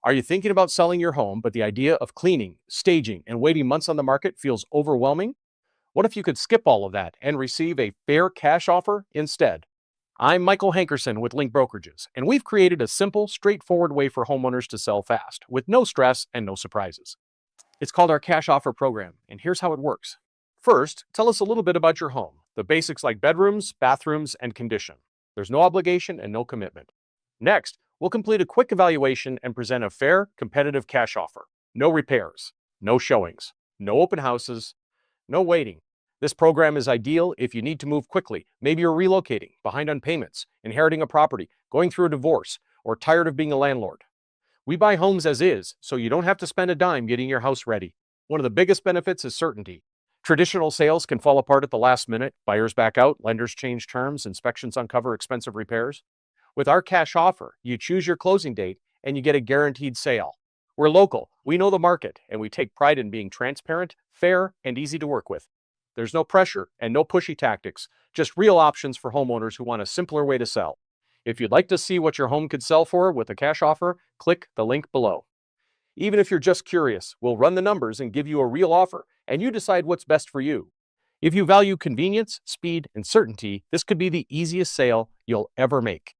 Are you thinking about selling your home, but the idea of cleaning, staging, and waiting months on the market feels overwhelming? What if you could skip all of that and receive a fair cash offer instead? I'm Michael Hankerson with Link Brokerages, and we've created a simple, straightforward way for homeowners to sell fast, with no stress and no surprises. It's called our Cash Offer Program, and here's how it works. First, tell us a little bit about your home, the basics like bedrooms, bathrooms, and condition. There's no obligation and no commitment. Next, we'll complete a quick evaluation and present a fair, competitive cash offer. No repairs, no showings, no open houses, no waiting. This program is ideal if you need to move quickly. Maybe you're relocating, behind on payments, inheriting a property, going through a divorce, or tired of being a landlord. We buy homes as is, so you don't have to spend a dime getting your house ready. One of the biggest benefits is certainty. Traditional sales can fall apart at the last minute. Buyers back out, lenders change terms, inspections uncover expensive repairs. With our cash offer, you choose your closing date and you get a guaranteed sale. We're local, we know the market, and we take pride in being transparent, fair, and easy to work with. There's no pressure and no pushy tactics, just real options for homeowners who want a simpler way to sell. If you'd like to see what your home could sell for with a cash offer, click the link below. Even if you're just curious, we'll run the numbers and give you a real offer, and you decide what's best for you. If you value convenience, speed, and certainty, this could be the easiest sale you'll ever make.